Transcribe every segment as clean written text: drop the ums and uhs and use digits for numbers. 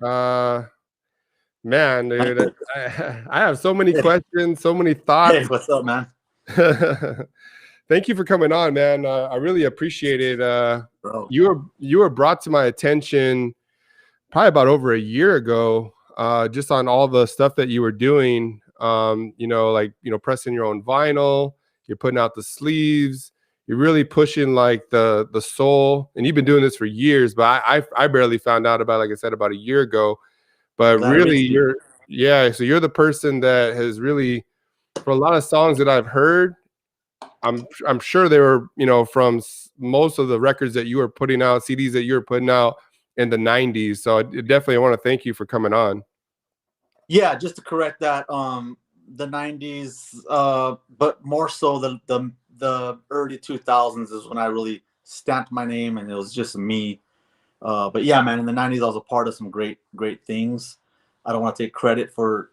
Uh, Man, dude, I have so many questions, so many thoughts. Hey, what's up, man? Thank you for coming on, man. I really appreciate it. Bro. You were brought to my attention probably about over a year ago, just on all the stuff that you were doing. Pressing your own vinyl, you're putting out the sleeves, you're really pushing like the soul, and you've been doing this for years. But I barely found out about, like I said, about a year ago. But Glad I really, reached you. so you're the person that has really, for a lot of songs that I've heard, I'm sure they were, from most of the records that you were putting out, CDs that you were putting out in the 90s. So I definitely want to thank you for coming on. Yeah, just to correct that, the 90s, but more so the early 2000s is when I really stamped my name, and it was just me. But yeah, man, in the 90s, I was a part of some great things. I don't want to take credit for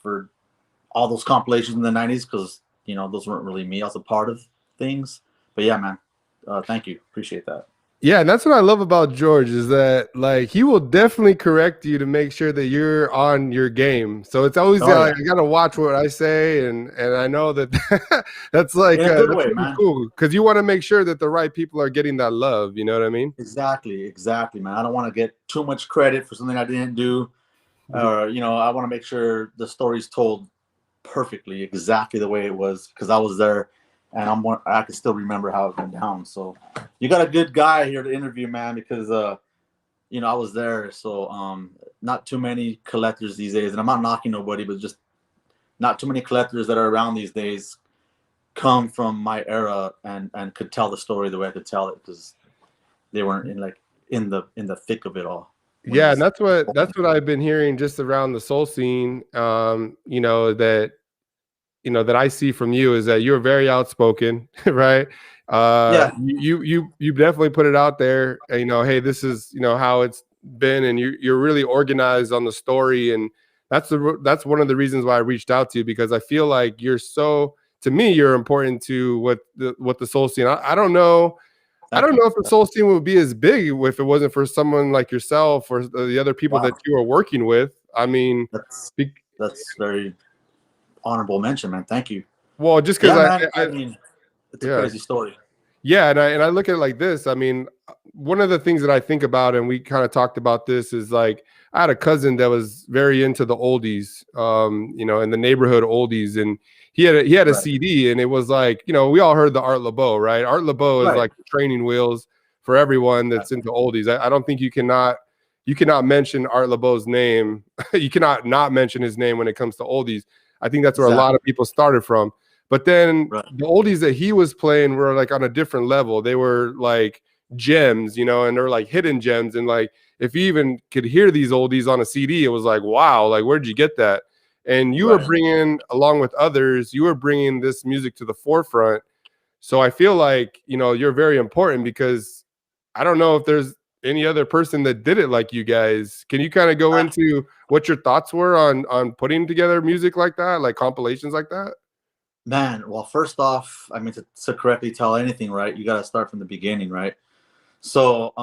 for all those compilations in the 90s, because those weren't really me. I was a part of things. But yeah, man, thank you, appreciate that. Yeah, and that's what I love about George, is that like he will definitely correct you to make sure that you're on your game. So it's always like, you got to watch what I say, and I know that that's like in a good that's way, really man. cool, because you want to make sure that the right people are getting that love. You know what I mean? Exactly, man. I don't want to get too much credit for something I didn't do, or I want to make sure the story's told perfectly, exactly the way it was, because I was there. And I can still remember how it went down. So you got a good guy here to interview, man, because I was there. So not too many collectors these days, and I'm not knocking nobody, but just not too many collectors that are around these days come from my era and could tell the story the way I could tell it, because they weren't in the thick of it all. Yeah, and that's what I've been hearing just around the soul scene. That I see from you is that you're very outspoken, right? Yeah. You definitely put it out there. Hey, this is how it's been, and you're really organized on the story, and that's one of the reasons why I reached out to you, because I feel like to me you're important to what the soul scene. I don't know. I don't know if the soul scene would be as big if it wasn't for someone like yourself or the other people that you are working with. I mean, that's very honorable mention, man. Thank you. Well, just because I mean, it's a crazy story. Yeah, and I look at it like this. I mean, one of the things that I think about, and we kind of talked about this, is like I had a cousin that was very into the oldies, in the neighborhood oldies, and he had a CD, and it was like, we all heard the Art Laboe, right? Art Laboe is like training wheels for everyone that's into oldies. I don't think you cannot mention Art Laboe's name. You cannot not mention his name when it comes to oldies. I think that's where a lot of people started from. But then the oldies that he was playing were like on a different level. They were like gems, and they're like hidden gems. And like, if you even could hear these oldies on a CD, it was like, wow, like, where'd you get that? And you were bringing, along with others, you were bringing this music to the forefront. So I feel like, you're very important, because I don't know if there's any other person that did it like you guys. Can you kind of go into what your thoughts were on putting together music like that, like compilations like that? Man, well, first off, I mean, to correctly tell anything, right, you got to start from the beginning, right? So,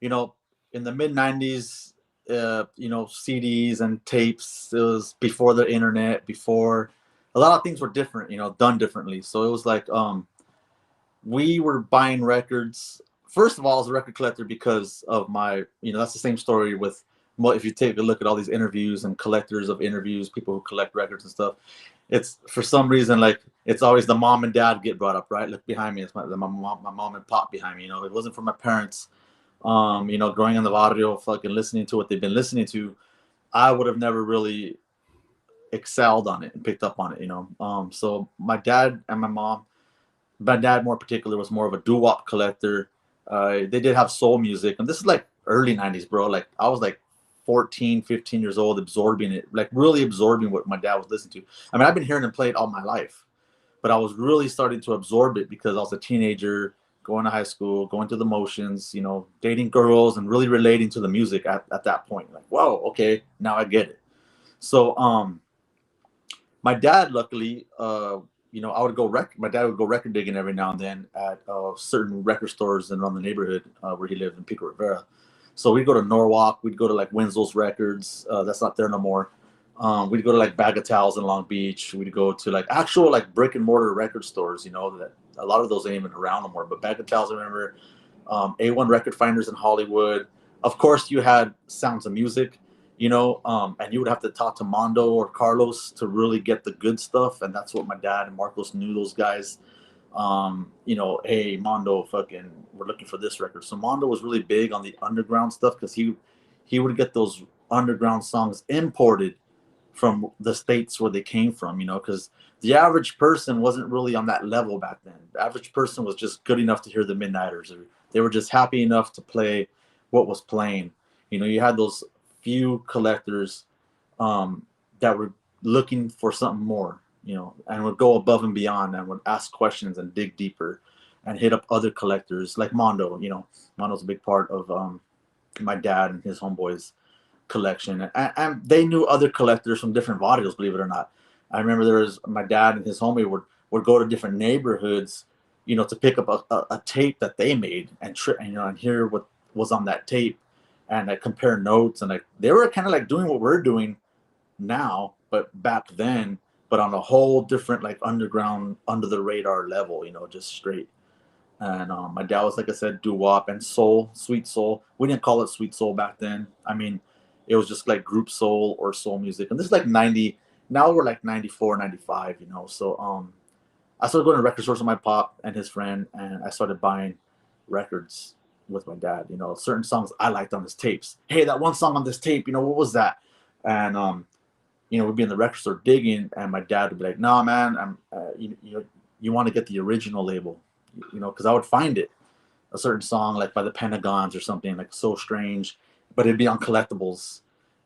in the mid 90s, CDs and tapes, it was before the internet, before a lot of things were different, done differently. So it was like, we were buying records. First of all, I was a record collector because of my, that's the same story with, if you take a look at all these interviews and collectors of interviews, people who collect records and stuff, it's for some reason, like, it's always the mom and dad get brought up, right? Look behind me, it's my mom and pop behind me. It wasn't for my parents, growing in the barrio, fucking listening to what they've been listening to, I would have never really excelled on it and picked up on it. So my dad and my dad more particular was more of a doo-wop collector. They did have soul music, and this is like early 90s, bro. Like, I was like 14, 15 years old, absorbing it, like really absorbing what my dad was listening to. I mean, I've been hearing him play it all my life, but I was really starting to absorb it because I was a teenager, going to high school, going through the motions, dating girls, and really relating to the music at that point. Like, whoa, okay, now I get it. So my dad, luckily, my dad would go record digging every now and then at certain record stores around the neighborhood where he lived in Pico Rivera. So we'd go to Norwalk, we'd go to like Winslow's Records, that's not there no more. We'd go to like Bagatel's in Long Beach. We'd go to like actual like brick and mortar record stores, you know, that a lot of those ain't even around no more. But Bagatel's, I remember, A1 Record Finders in Hollywood. Of course, you had Sounds of Music, you know, and you would have to talk to Mondo or Carlos to really get the good stuff. And that's what my dad and Marcos knew, those guys. You know, hey, Mondo, fucking, we're looking for this record. So Mondo was really big on the underground stuff because he would get those underground songs imported from the states where they came from, you know, because the average person wasn't really on that level back then. The average person was just good enough to hear the Midnighters, or they were just happy enough to play what was playing. You know, you had those few collectors that were looking for something more, you know, and would go above and beyond and would ask questions and dig deeper and hit up other collectors like Mondo. You know, Mondo's a big part of my dad and his homeboys collection, and they knew other collectors from different barrios, believe it or not. I remember there was my dad and his homie would go to different neighborhoods, you know, to pick up a tape that they made and you know, and hear what was on that tape and like compare notes, and like they were kind of like doing what we're doing now, but back then, but on a whole different, like underground, under the radar level, you know, just straight. And my dad was, like I said, doo-wop and soul, sweet soul. We didn't call it sweet soul back then. I mean, it was just like group soul or soul music. And this is like 90, now we're like 94, 95, you know. So I started going to record stores with my pop and his friend, and I started buying records with my dad. You know, certain songs I liked on his tapes. Hey, that one song on this tape, you know, what was that? And you know, we'd be in the record store digging, and my dad would be like, "No, man, you want to get the original label, you know," because I would find it, a certain song like by the Pentagons or something like So Strange, but it'd be on collectibles,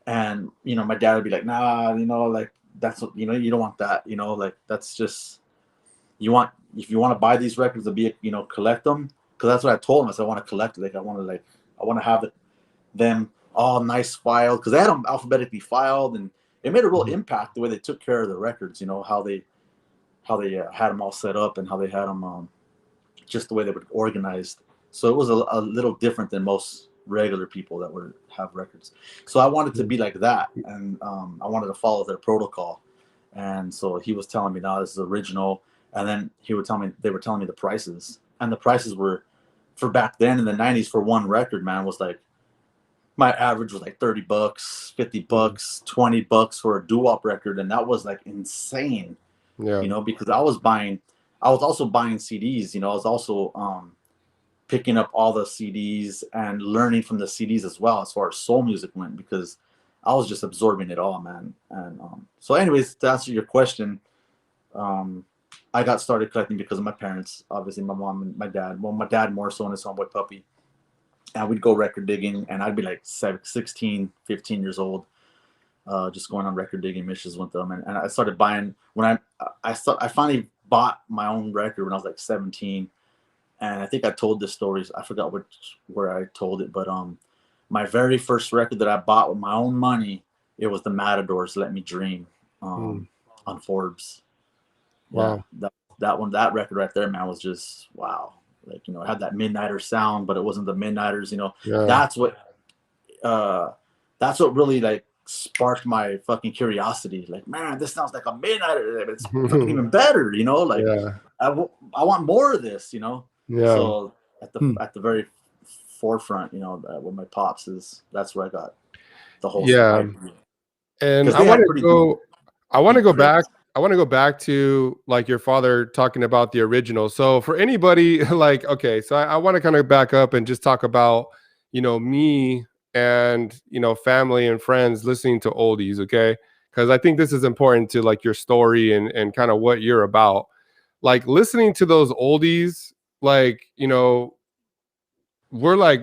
and you know, my dad would be like, "Nah, you know, like that's what, you know, you don't want that, you know, like that's just, you want, if you want to buy these records to be, you know, collect them," because that's what I told him. I said, "I want to collect it, like I want to have them all nice filed," because they had them alphabetically filed, and it made a real impact the way they took care of the records, you know, how they had them all set up and how they had them just the way they were organized. So it was a little different than most regular people that would have records. So I wanted to be like that, and I wanted to follow their protocol. And so he was telling me, "No, this is original," and then they were telling me the prices, and the prices were, for back then in the 90s, for one record, man, was like, my average was like $30, $50, $20 for a doo-wop record, and that was like insane. Yeah. You know, because I was also buying CDs. You know, I was also picking up all the CDs and learning from the CDs as well, as far as soul music went, because I was just absorbing it all, man. And so, anyways, to answer your question, I got started collecting because of my parents, obviously my mom and my dad. Well, my dad more so, and his homeboy Puppy. And we'd go record digging, and I'd be like 16, 15 years old, just going on record digging missions with them. And I started buying when I finally bought my own record when I was like 17. And I think I told this story. I forgot where I told it, but my very first record that I bought with my own money, it was the Matadors' "Let Me Dream" on Forbes. Wow. Yeah, that record right there, man, was just wow. Like, you know, it had that Midnighter sound, but it wasn't the Midnighters, you know. Yeah. That's what really like sparked my fucking curiosity. Like, man, this sounds like a Midnighter. It's fucking even better, you know. Like, yeah. I want more of this, you know. Yeah. So at the very forefront, you know, with my pops, that's where I got the whole idea. And I want to go back. I want to go back to like your father talking about the original. So for anybody like, okay, so I want to kind of back up and just talk about, you know, me and, you know, family and friends listening to oldies. Okay. Cause I think this is important to like your story and kind of what you're about. Like listening to those oldies, like, you know, we're like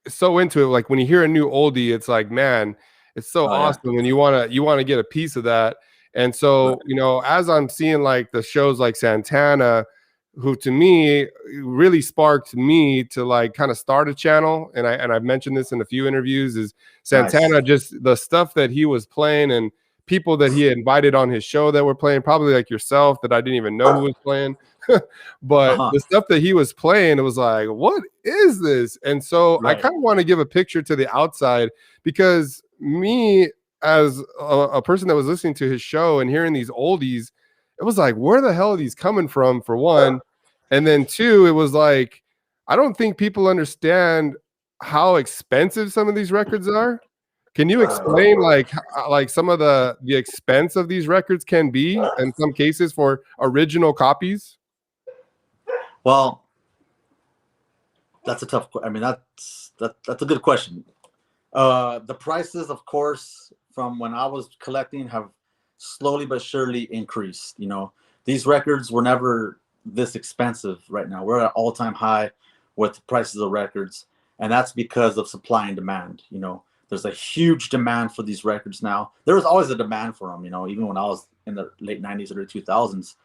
so into it. Like when you hear a new oldie, it's like, man, it's so awesome. And you want to get a piece of that. And so, you know, as I'm seeing like the shows like Santana, who to me really sparked me to like kind of start a channel. And I've mentioned this in a few interviews, is Santana, just the stuff that he was playing and people that he invited on his show that were playing, probably like yourself that I didn't even know who was playing. But the stuff that he was playing, it was like, what is this? And so I kind of want to give a picture to the outside, because me as a person that was listening to his show and hearing these oldies, it was like, where the hell are these coming from, for one? And then two, it was like, I don't think people understand how expensive some of these records are. Can you explain like some of the expense of these records can be in some cases for original copies? Well, that's a tough. I mean, that's a good question. The prices, of course, from when I was collecting, have slowly but surely increased. You know, these records were never this expensive. Right now, we're at an all-time high with the prices of records, and that's because of supply and demand. You know, there's a huge demand for these records now. There was always a demand for them, you know, even when I was in the late 90s or 2000s.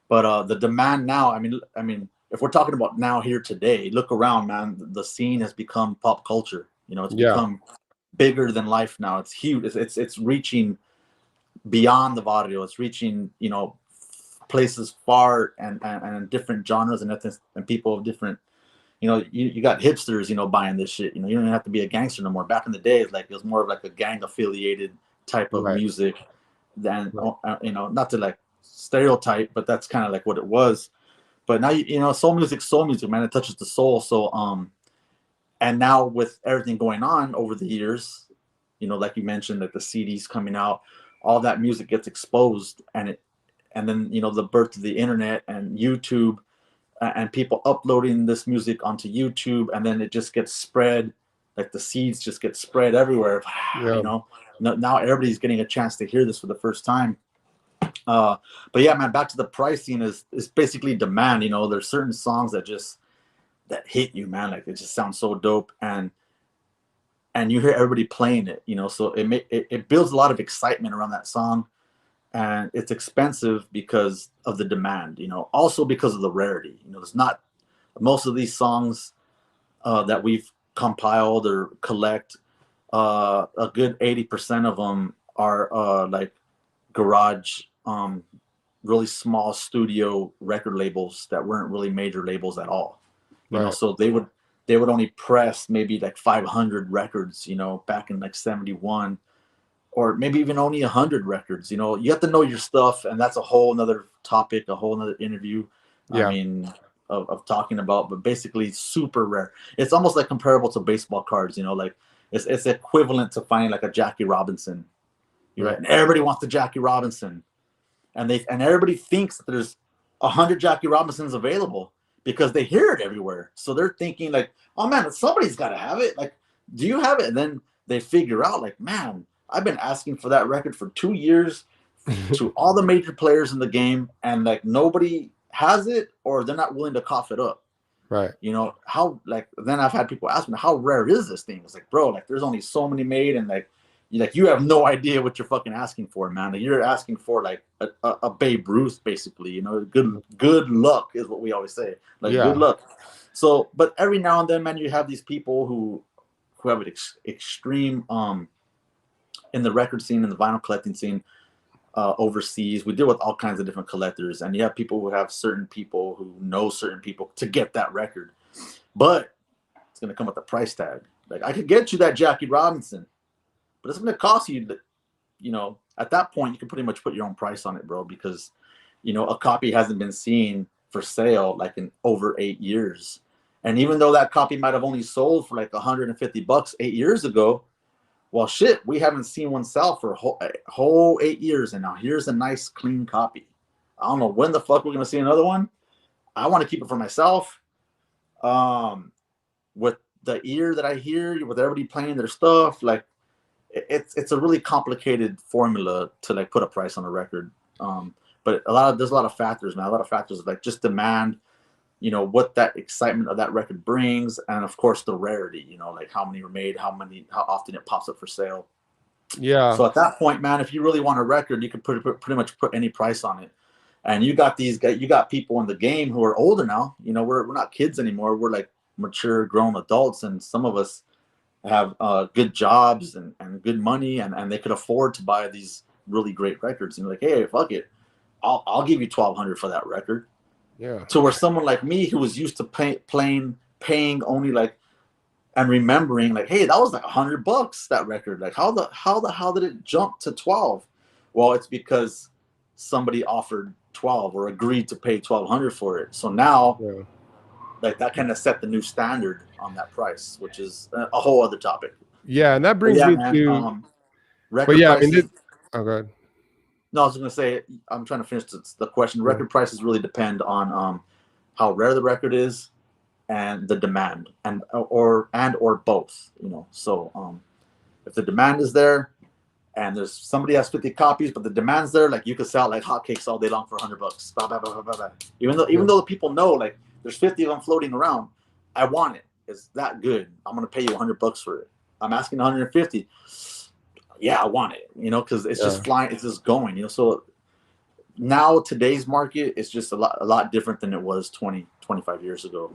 But the demand now, I mean, if we're talking about now here today, look around, man. The scene has become pop culture. You know, it's become bigger than life now. It's huge. It's reaching beyond the barrio. It's reaching, you know, places far and different genres and people of different. You know, you got hipsters, you know, buying this shit. You know, you don't even have to be a gangster no more. Back in the days, like, it was more of like a gang affiliated type of music than, you know, not to like stereotype, but that's kind of like what it was. But now, you know, soul music, man, it touches the soul. So, and now with everything going on over the years, you know, like you mentioned, like the CDs coming out, all that music gets exposed, and then, you know, the birth of the internet and YouTube, and people uploading this music onto YouTube, and then it just gets spread, like the seeds just get spread everywhere. You know, now everybody's getting a chance to hear this for the first time. But yeah, man, back to the pricing is basically demand. You know, there's certain songs that hit you, man. Like, it just sounds so dope, and you hear everybody playing it. You know, so it builds a lot of excitement around that song. And it's expensive because of the demand, you know, also because of the rarity. You know, there's not most of these songs that we've compiled or collect. A good 80% of them are like garage, really small studio record labels that weren't really major labels at all. You know, so they would only press maybe like 500 records, you know, back in like 71. Or maybe even only 100 records. You know, you have to know your stuff, and that's a whole nother topic, a whole nother interview. I mean, of talking about, but basically super rare. It's almost like comparable to baseball cards. You know, like it's equivalent to finding like a Jackie Robinson. You're right, and everybody wants the Jackie Robinson, and everybody thinks that there's 100 Jackie Robinsons available because they hear it everywhere. So they're thinking like, oh man, somebody's got to have it. Like, do you have it? And then they figure out like, man, I've been asking for that record for 2 years to all the major players in the game, and like nobody has it, or they're not willing to cough it up. Right. You know, how, like, then I've had people ask me, how rare is this thing? It's like, bro, like, there's only so many made, and like you have no idea what you're fucking asking for, man. Like, you're asking for like a Babe Ruth, basically. You know, good luck is what we always say. Like, good luck. So, but every now and then, man, you have these people who have an extreme in the record scene, in the vinyl collecting scene, overseas. We deal with all kinds of different collectors, and you have people who have certain people who know certain people to get that record, but it's going to come with a price tag. Like, I could get you that Jackie Robinson, but it's going to cost you. You know, at that point, you can pretty much put your own price on it, bro, because, you know, a copy hasn't been seen for sale like in over 8 years, and even though that copy might have only sold for like $150 8 years ago. Well, shit, we haven't seen one sell for a whole 8 years, and now here's a nice, clean copy. I don't know when the fuck we're going to see another one. I want to keep it for myself. With the ear that I hear, with everybody playing their stuff, like, it's a really complicated formula to, like, put a price on a record. But there's a lot of factors, man. A lot of factors, like just demand, you know, what that excitement of that record brings, and of course the rarity, you know, like how many were made, how often it pops up for sale. Yeah. So at that point, man, if you really want a record, you can pretty much put any price on it. And you got people in the game who are older now. You know, we're not kids anymore. We're like mature, grown adults, and some of us have good jobs and good money, and they could afford to buy these really great records, and you're like, hey, fuck it, I'll give you $1,200 for that record. Yeah. To where someone like me who was used to paying only like, and remembering like, hey, that was like $100 that record. Like how the hell did it jump to 12? Well, it's because somebody offered 12 or agreed to pay $1,200 for it. So now, Yeah. like that kind of set the new standard on that price, which is a whole other topic. Yeah, and that But brings yeah, me man. to. But Record yeah, I mean, prices. oh, go ahead. No, I was gonna say, I'm trying to finish the question. Yeah. Record prices really depend on how rare the record is and the demand, and or both. You know, so if the demand is there and there's somebody has 50 copies, but the demand's there, like you could sell like hotcakes all day long for $100. Blah, blah, blah, blah, blah. Even though the people know like there's 50 of them floating around, I want it. It's that good. I'm gonna pay you $100 for it. I'm asking 150. Yeah, I want it. You know, because it's just flying. It's just going. You know, so now today's market is just a lot different than it was 20, 25 years ago.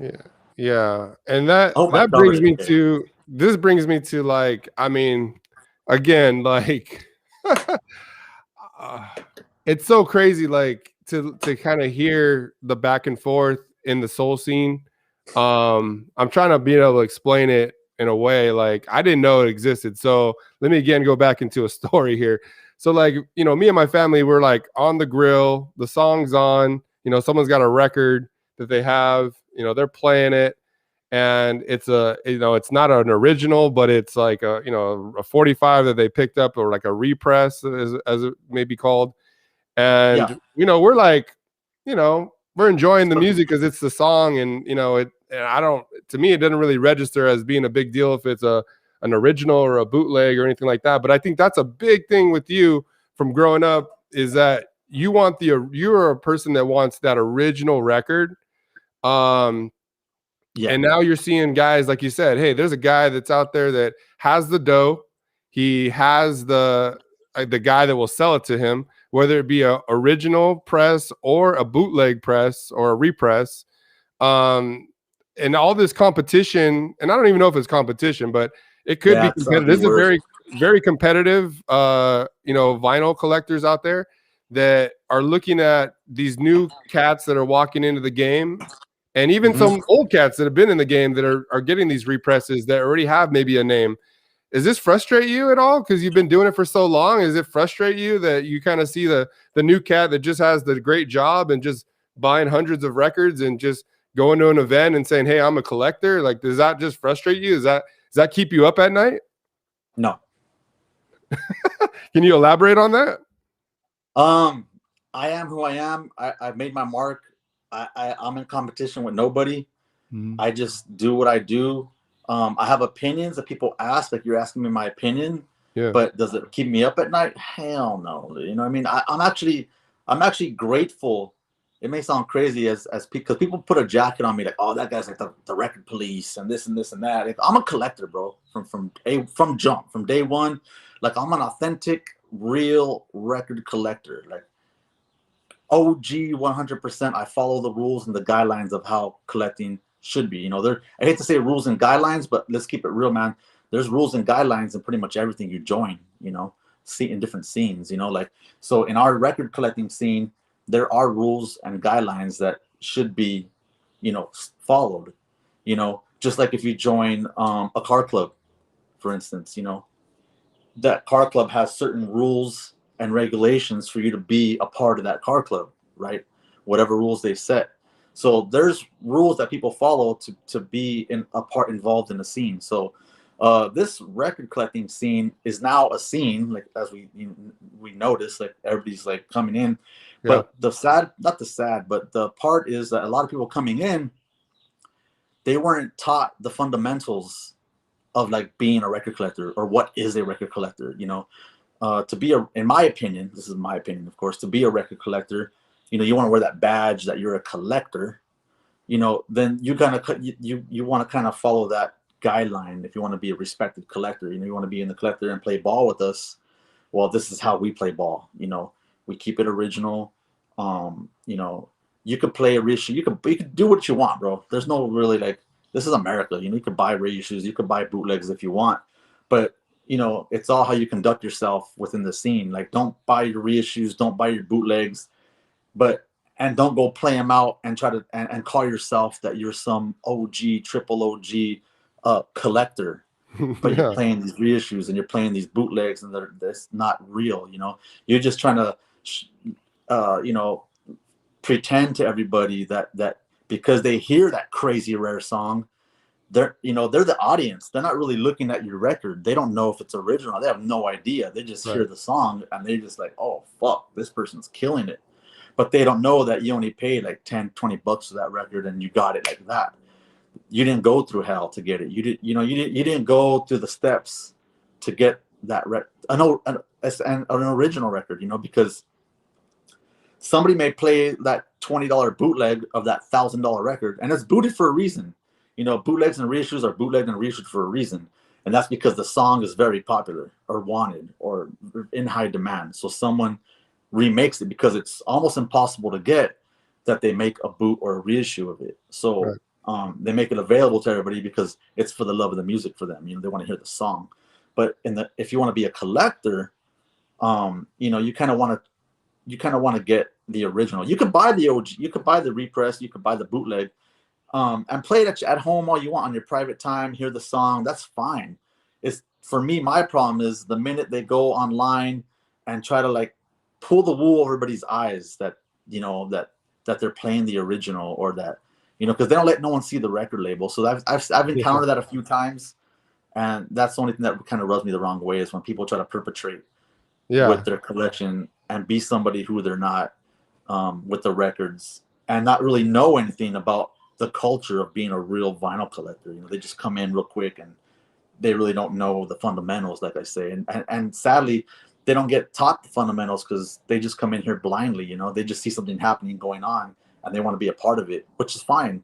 Yeah, and that brings me okay. to this. Brings me to like, I mean, again, like, it's so crazy, like to kind of hear the back and forth in the soul scene. I'm trying to be able to explain it in a way like I didn't know it existed. So let me again go back into a story here. So like, you know, me and my family were like on the grill, the song's on, you know, someone's got a record that they have, you know, they're playing it, and it's a, you know, it's not an original, but it's like a, you know, a 45 that they picked up, or like a repress as it may be called. And you know, we're like, you know, we're enjoying the music because it's the song, and you know, it, and I don't, to me it doesn't really register as being a big deal if it's an original or a bootleg or anything like that. But I think that's a big thing with you from growing up, is that you're a person that wants that original record. And now you're seeing guys, like you said, hey, there's a guy that's out there that has the dough. He has the guy that will sell it to him, whether it be a original press or a bootleg press or a repress. And all this competition, and I don't even know if it's competition, but it could be competitive. This is a very, very competitive, you know, vinyl collectors out there that are looking at these new cats that are walking into the game, and even some old cats that have been in the game that are getting these represses that already have maybe a name. Does this frustrate you at all? Because you've been doing it for so long. Does it frustrate you that you kind of see the new cat that just has the great job and just buying hundreds of records and just going to an event and saying, hey, I'm a collector? Like, does that just frustrate you? Does that keep you up at night? No. Can you elaborate on that? I am who I am. I've made my mark. I'm in competition with nobody. I just do what I do. I have opinions that people ask, like you're asking me my opinion. Yeah. But does it keep me up at night? Hell no. You know what I mean? I'm actually grateful. It may sound crazy as because people put a jacket on me like, oh, that guy's like the record police and this and this and that. I'm a collector, bro. From jump, from day one. Like, I'm an authentic, real record collector. Like, OG 100%. I follow the rules and the guidelines of how collecting should be. You know, I hate to say rules and guidelines, but let's keep it real, man. There's rules and guidelines in pretty much everything you join, you know, see in different scenes, you know, like, so in our record collecting scene, there are rules and guidelines that should be, you know, followed, you know, just like if you join a car club, for instance, you know, that car club has certain rules and regulations for you to be a part of that car club, right? Whatever rules they set. So there's rules that people follow to be involved in the scene. So this record collecting scene is now a scene, like, as we notice, like everybody's like coming in. Yeah. But the part is that a lot of people coming in, they weren't taught the fundamentals of like being a record collector, or what is a record collector, you know. In my opinion, this is my opinion, of course, to be a record collector, you know, you want to wear that badge that you're a collector, you know, then you kind of you want to kind of follow that guideline. If you want to be a respected collector, you know, you want to be in the collector and play ball with us. Well, this is how we play ball. You know, we keep it original. You know, you could play a reissue. You could do what you want, bro. There's no really, like, this is America. You know, you could buy reissues, you could buy bootlegs if you want, but you know, it's all how you conduct yourself within the scene. Like, don't buy your reissues, don't buy your bootlegs, and don't go play them out and try to and call yourself that you're some OG, triple OG collector, but you're Yeah. playing these reissues and you're playing these bootlegs, and that's not real. You know, you're just trying to, you know, pretend to everybody that because they hear that crazy rare song, they're the audience. They're not really looking at your record. They don't know if it's original. They have no idea. They just hear Right. the song and they're just like, oh fuck, this person's killing it. But they don't know that you only paid like 10-20 bucks for that record and you got it like that. You didn't go through hell to get it. You didn't go through the steps to get that an original record, you know, because somebody may play that $20 bootleg of that $1,000 record, and it's booted for a reason. You know, bootlegs and reissues are bootlegged and reissued for a reason, and that's because the song is very popular or wanted or in high demand. So someone remakes it because it's almost impossible to get, that they make a boot or a reissue of it. So Right. they make it available to everybody because it's for the love of the music for them. You know, they want to hear the song. But if you want to be a collector, you know, you kind of want to get the original. You could buy the OG, you could buy the repress, you could buy the bootleg, and play it at home all you want on your private time, hear the song. That's fine. It's, for me, my problem is the minute they go online and try to like pull the wool over everybody's eyes that, you know, that they're playing the original, or that, you know, because they don't let no one see the record label. So I've encountered that a few times, and that's the only thing that kind of rubs me the wrong way, is when people try to perpetrate Yeah. with their collection and be somebody who they're not, with the records, and not really know anything about the culture of being a real vinyl collector. You know, they just come in real quick and they really don't know the fundamentals, like I say, and sadly, they don't get taught the fundamentals because they just come in here blindly. You know, they just see something happening going on and they want to be a part of it, which is fine.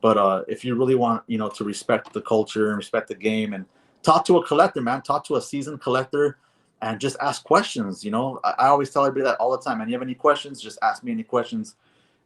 But if you really want, you know, to respect the culture and respect the game, and talk to a collector, man, talk to a seasoned collector, and just ask questions. You know, I always tell everybody that all the time, man. You have any questions, just ask me any questions,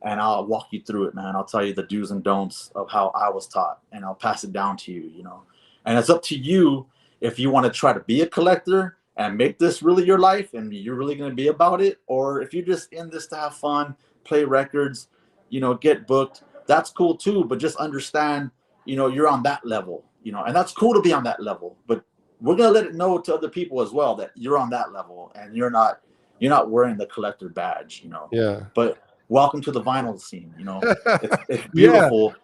and I'll walk you through it, man. I'll tell you the do's and don'ts of how I was taught, and I'll pass it down to you, you know. And it's up to you if you want to try to be a collector and make this really your life and you're really going to be about it, or if you're just in this to have fun, play records, you know, get booked. That's cool too, but just understand, you know, you're on that level, you know, and that's cool to be on that level, but we're going to let it know to other people as well that you're on that level and you're not wearing the collector badge, you know. Yeah. But welcome to the vinyl scene, you know. It's Yeah. beautiful.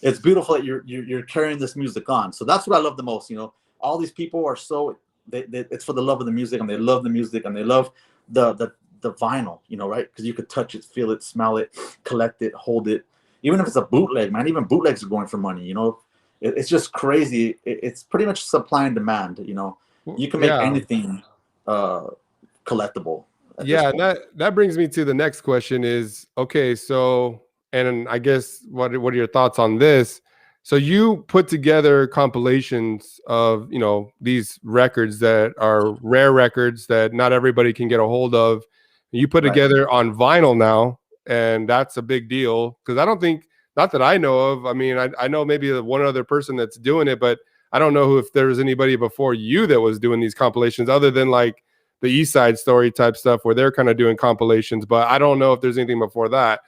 It's beautiful that you're carrying this music on. So that's what I love the most, you know. All these people are so it's for the love of the music, and they love the music, and they love the vinyl, you know, right? Because you could touch it, feel it, smell it, collect it, hold it. Even if it's a bootleg, man, even bootlegs are going for money, you know. It's just crazy. It's pretty much supply and demand, you know. You can make Yeah. anything collectible at this Yeah, and point. that brings me to the next question is, okay, so, and I guess what are your thoughts on this? So you put together compilations of, you know, these records that are rare records that not everybody can get a hold of. You put Right. together on vinyl now, and that's a big deal, because I don't think, not that I know of, I mean, I know maybe one other person that's doing it, but I don't know if there was anybody before you that was doing these compilations, other than like the East Side Story type stuff where they're kind of doing compilations, but I don't know if there's anything before that.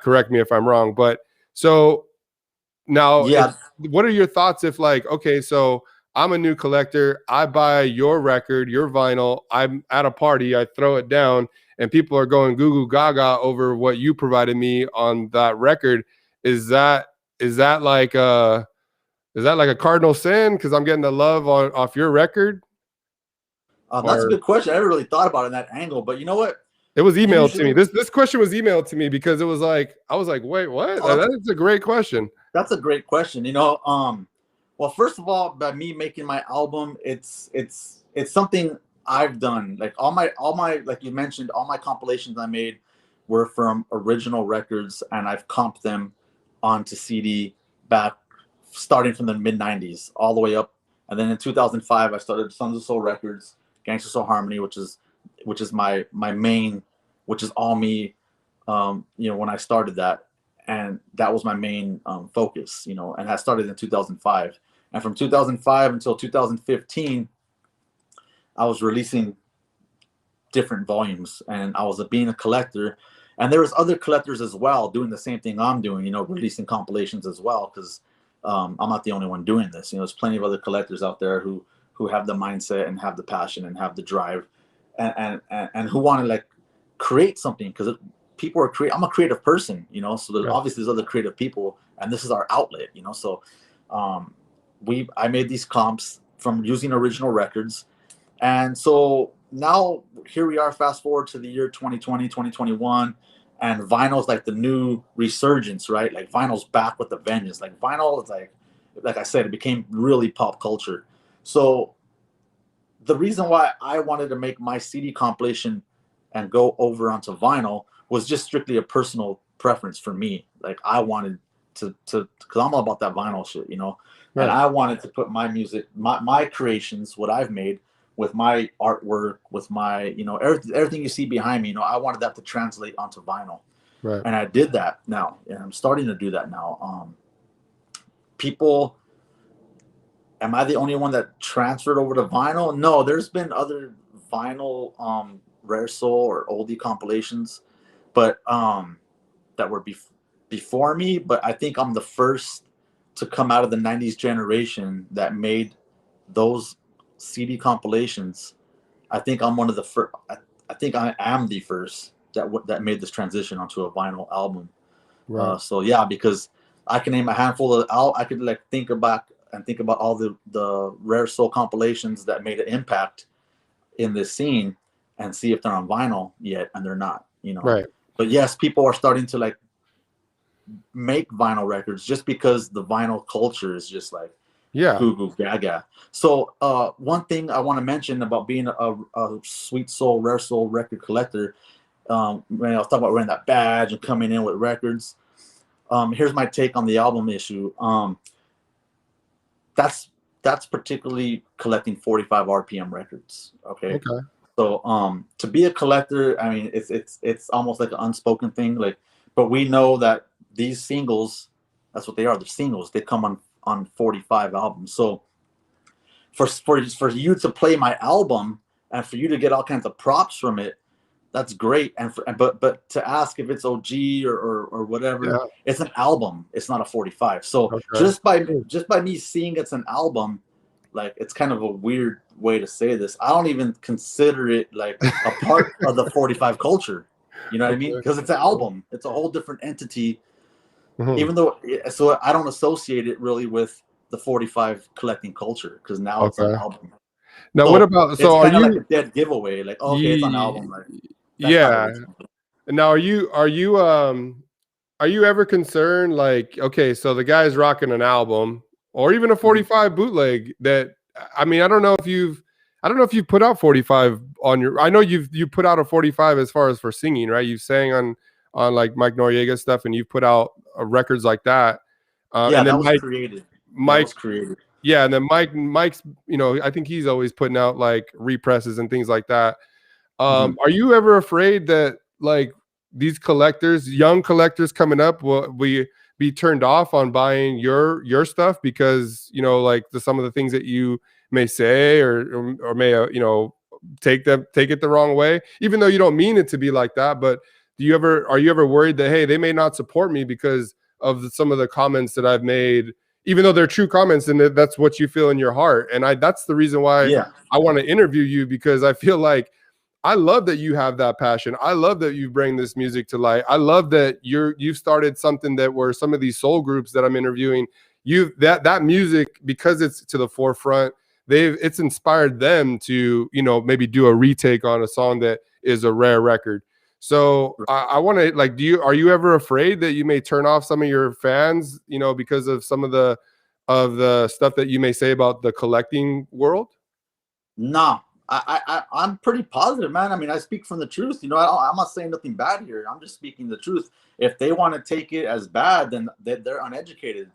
Correct me if I'm wrong. But so now, if, Yeah. what are your thoughts if, like, okay, so I'm a new collector, I buy your record, your vinyl, I'm at a party, I throw it down, and people are going goo goo gaga over what you provided me on that record. Is that like a cardinal sin because I'm getting the love off your record? That's a Or good question. I never really thought about it in that angle, but you know what? it was emailed to me. Usually, This question was emailed to me because it was like, I was like, wait, what? oh, That's a great question. that's a great question. You know, well, first of all, by me making my album, it's something I've done. Like all my like you mentioned, all my compilations I made were from original records, and I've comped them onto CD back starting from the mid '90s all the way up. And then in 2005, I started Sons of Soul Records, Gangsta Soul Harmony, which is my main, which is all me. You know, when I started that, and that was my main focus, you know, and that started in 2005. And from 2005 until 2015, I was releasing different volumes, and I was being a collector, and there was other collectors as well doing the same thing I'm doing, releasing compilations as well, because I'm not the only one doing this. There's plenty of other collectors out there who have the mindset and have the passion and have the drive, and who want to like create something, because people are I'm a creative person, so there's obviously there's other creative people, and this is our outlet, so I made these comps from using original records. And so now here we are, fast forward to the year 2020, 2021, and vinyl's like the new resurgence, right? Like vinyl's back with the vengeance. Like vinyl is like I said, it became really pop culture. So the reason why I wanted to make my CD compilation and go over onto vinyl was just strictly a personal preference for me. Like I wanted to because I'm all about that vinyl shit, Right. And I wanted to put my music, my creations, what I've made, with my artwork, with my, everything you see behind me, I wanted that to translate onto vinyl. Right. And I did that now, and I'm starting to do that now. People, am I the only one that transferred over to vinyl? No, there's been other vinyl rare soul or oldie compilations, but that were before me. But I think I'm the first to come out of the 90s generation that made those CD compilations. I think I'm one of the first. I think I am the first that made this transition onto a vinyl album. Right. So yeah, because I can name a handful of. I could like think about all the rare soul compilations that made an impact in this scene, and see if they're on vinyl yet, and they're not. Right. But yes, people are starting to like make vinyl records just because the vinyl culture is just like goo goo gaga. So one thing I want to mention about being a sweet soul, rare soul record collector, when I was talking about wearing that badge and coming in with records, here's my take on the album issue. That's particularly collecting 45 RPM records. Okay. So to be a collector, I mean, it's almost like an unspoken thing. Like, but we know that these singles, that's what they are. They're singles. They come on 45 albums. So for you to play my album and for you to get all kinds of props from it, that's great. But to ask if it's OG or whatever, it's an album. It's not a 45. So just by me seeing it's an album, like, it's kind of a weird way to say this. I don't even consider it like a part of the 45 culture. You know what I mean? Because it's an album. It's a whole different entity. Even though, so I don't associate it really with the 45 collecting culture, because now it's an album. Now, what about, so it's are you like a dead giveaway? Like, okay, it's an album. Like, Now, are you ever concerned, like, okay, so the guy's rocking an album or even a 45 bootleg that, I mean, I don't know if you've put out 45 on your, I know you put out a 45 as far as for singing, right? You've sang on like Mike Noriega stuff, and you've put out records like that. And then that was created. Mike was created. Yeah, and then Mike's, I think he's always putting out like represses and things like that. Are you ever afraid that like these collectors, young collectors coming up, will be turned off on buying your stuff because, like some of the things that you may say or may take it the wrong way, even though you don't mean it to be like that? But are you ever worried that, hey, they may not support me because of some of the comments that I've made, even though they're true comments and that's what you feel in your heart? And that's the reason why I want to interview you, because I feel like I love that you have that passion. I love that you bring this music to light. I love that you've started something that where some of these soul groups that I'm interviewing, that music, because it's to the forefront, it's inspired them to, maybe do a retake on a song that is a rare record. So I want to, like, are you ever afraid that you may turn off some of your fans, because of some of the stuff that you may say about the collecting world? No, I'm pretty positive, man. I mean, I speak from the truth. I'm not saying nothing bad here. I'm just speaking the truth. If they want to take it as bad, then they're uneducated.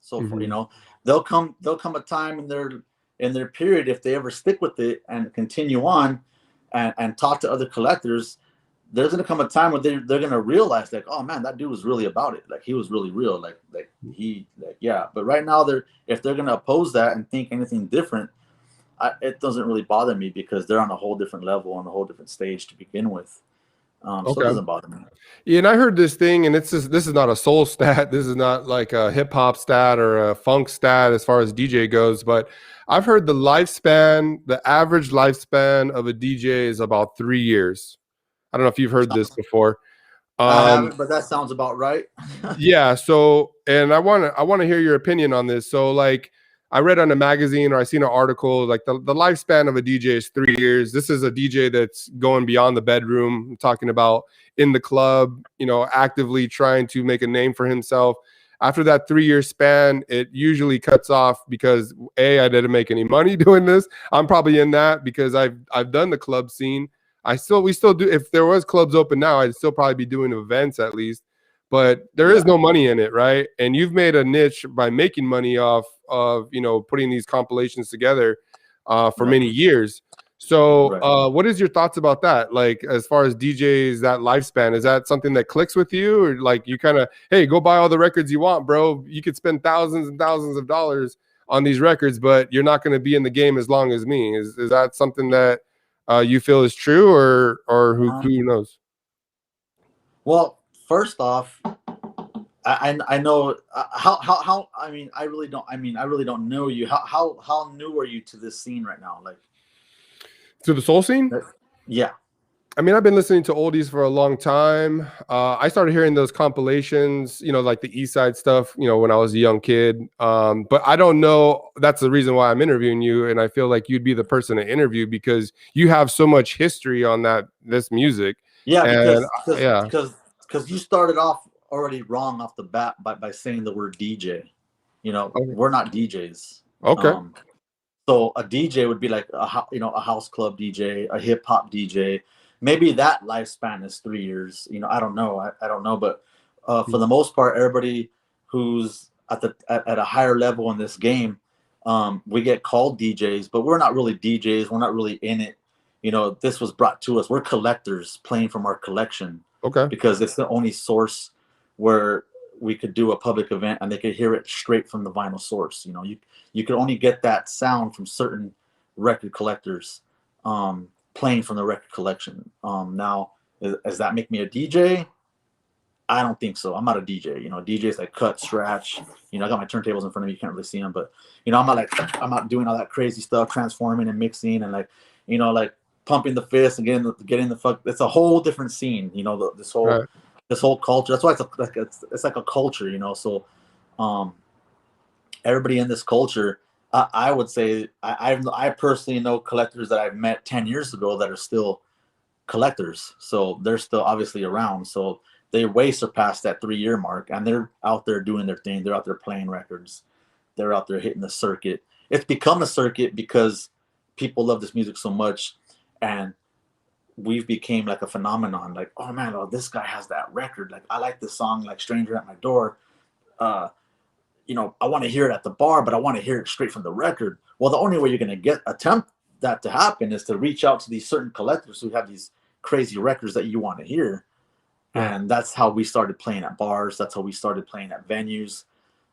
So there'll come a time in their period, if they ever stick with it and continue on and talk to other collectors, there's going to come a time where they're going to realize, like, oh man, that dude was really about it. Like, he was really real. But right now if they're going to oppose that and think anything different, it doesn't really bother me because they're on a whole different level, on a whole different stage to begin with. So it Okay. doesn't bother me. Yeah, and I heard this thing, and this is not a soul stat. This is not like a hip hop stat or a funk stat as far as DJ goes. But I've heard the average lifespan of a DJ is about 3 years. I don't know if you've heard this before. I haven't, but that sounds about right. Yeah. So, and I want to hear your opinion on this. So, like, I read on a magazine or I seen an article like the lifespan of a DJ is 3 years. This is a DJ that's going beyond the bedroom. I'm talking about in the club, actively trying to make a name for himself. After that 3 year span, it usually cuts off because I didn't make any money doing this. I'm probably in that because I've done the club scene. We still do. If there was clubs open now, I'd still probably be doing events at least. But there is no money in it, right? And you've made a niche by making money off of putting these compilations together for many years. So what is your thoughts about that? Like, as far as DJs, that lifespan, is that something that clicks with you, or like you kind of, hey, go buy all the records you want, bro? You could spend thousands and thousands of dollars on these records, but you're not going to be in the game as long as me. Is that something that you feel is true, or who knows? Well, first off, I know how I mean I really don't know you. How new are you to this scene right now? Like, to the soul scene? Yeah. I mean, I've been listening to oldies for a long time. I started hearing those compilations, like the East Side stuff, when I was a young kid. But I don't know. That's the reason why I'm interviewing you, and I feel like you'd be the person to interview because you have so much history on this music. Yeah, because you started off already wrong off the bat by saying the word DJ. We're not DJs. Okay. So a DJ would be like a house club DJ, a hip hop DJ. Maybe that lifespan is 3 years. I don't know. I don't know, but for the most part, everybody who's at a higher level in this game, we get called DJs, but we're not really DJs. We're not really in it. This was brought to us. We're collectors playing from our collection. Okay. Because it's the only source where we could do a public event and they could hear it straight from the vinyl source. You could only get that sound from certain record collectors playing from the record collection. Now, does that make me a DJ? I don't think so. I'm not a DJ. DJs like cut, scratch. I got my turntables in front of me. You can't really see them, but I'm not doing all that crazy stuff, transforming and mixing and like pumping the fist and getting the fuck. It's a whole different scene. This whole culture. That's why it's like a culture. So everybody in this culture, I would say I personally know collectors that I've met 10 years ago that are still collectors. So they're still obviously around. So they way surpassed that 3 year mark, and they're out there doing their thing. They're out there playing records. They're out there hitting the circuit. It's become a circuit because people love this music so much, and we've became like a phenomenon. Like, oh man, this guy has that record. Like, I like this song, like Stranger at My Door. I want to hear it at the bar, but I want to hear it straight from the record. Well, the only way you're going to attempt that to happen is to reach out to these certain collectors who have these crazy records that you want to hear. And that's how we started playing at bars. That's how we started playing at venues.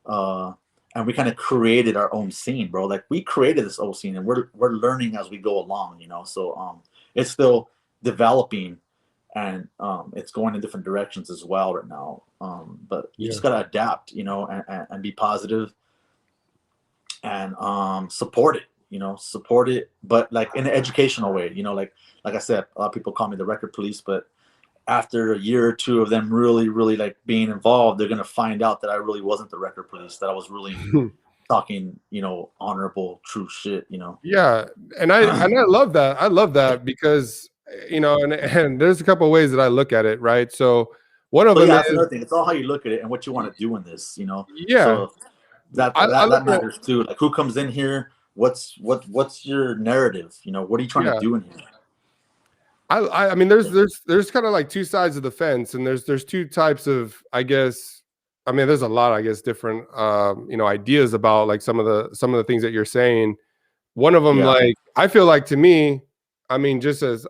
And we kind of created our own scene, bro. Like, we created this old scene, and we're learning as we go along, So it's still developing, and it's going in different directions as well right now. But you just gotta adapt, and be positive and support it, support it, but like in an educational way, like I said, a lot of people call me the record police, but after a year or two of them really, really like being involved, they're gonna find out that I really wasn't the record police, that I was really talking, honorable, true shit, Yeah, and I love that. I love that because and there's a couple of ways that I look at it, right? So one of them that's is another thing. It's all how you look at it and what you want to do in this, Yeah. So that matters too. Like, who comes in here? What's your narrative? What are you trying to do in here? I mean, there's kind of like two sides of the fence, and there's two types of, I guess. I mean, there's a lot, I guess, different ideas about like some of the things that you're saying. One of them, like, I feel like, to me, I mean,